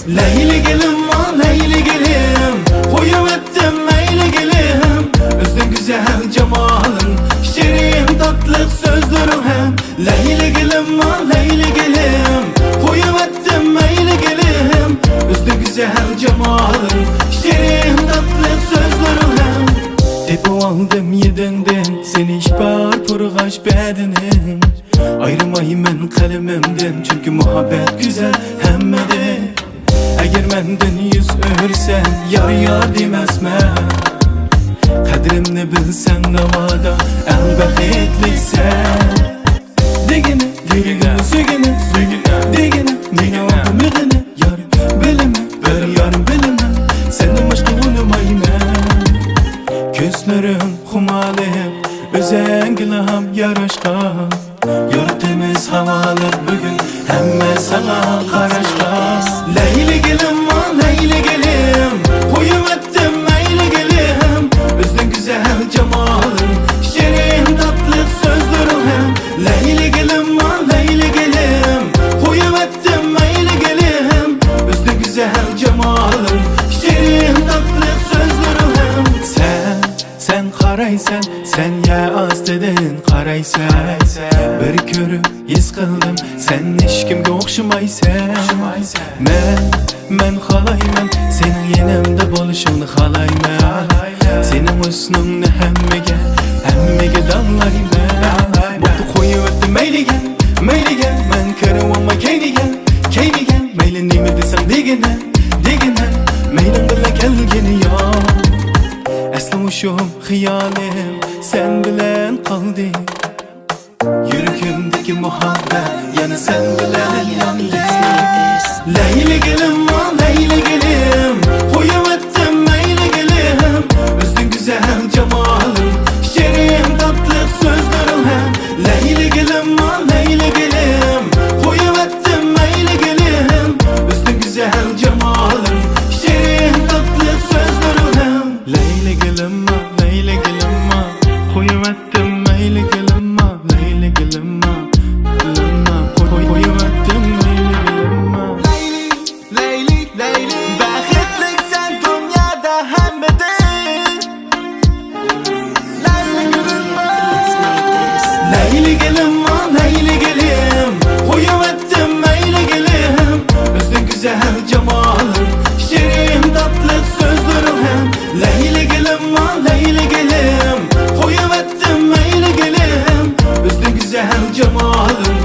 Leyli gelim var, leyli gelim, koyu ettim meyli gelim. Özün güzel cemalın, şirin tatlı sözlerim hem. Leyli gelim var, leyli gelim, koyu ettim meyli gelim. Özün güzel cemalın, şirin tatlı sözlerim hem. Tepu aldım yedinden, seni işbar purgaş bedinin. Ayırmayım kalemimden, çünkü muhabbet güzel hemmede. Eğer menden yüz örsen, yar yar demezmen. Kadrimni bilsen navada, elbetliksen. Degine, degine, sögine, degine, mine oldu müdene. Yar bilime, bir yarım bilime, senin başka olmayman. Gözlerim humalim, özengilaham yaraşkan. Yurtimiz havalı bugün, hemme sana karaşkan. Leyli gelim var, leyli gelim, koyu ettim meyli gelim. Özün güzel cemalın, şirin tatlı sözlerim hem. Leyli gelim var, leyli gelim, koyu ettim meyli gelim. Özün güzel cemalın, şirin tatlı sözlerim hem. Sen qaraysan, sen ya astidan qaraysan. Bir ko'rib his qildim, sen hech kimga o'xshamaysan. Men xohlayman, sening yonimda bo'lishingni xohlayman. Sening husningni hammaga damlayman. Bo'pti qo'yib o'tdim mayliga, men ko'raman kayniga. Mayli nima desam degina, maylim bilan kelgini yo'q. Asli o'shum xiyolim sen bilan qoldi. Yuragimdagi muhabbat yana sen bilan yondi. Leyli gelim var, leyli gelim, koyu ettim meyli gelim. Özün güzel cemalın, şirin tatlı sözlerim hem. Leyli gelim var, leyli gelim, koyu ettim meyli gelim. Özün güzel cemalın, şirin tatlı sözlerim hem. Leyli gelim var, leyli gelim var, koyu ettim meyli gelim var. Leyli gelim var, koyu ettim meyli gelim var. Leyli, baxtlik sen dünyada hemmedin. Leyli gelim var, leyli gelim, koyu ettim meyli gelim. Özün güzel cemalın, şirin tatlı sözlerim hem. Leyli gelim var, leyli gelim, koyu ettim meyli gelim. Özün güzel cemalın,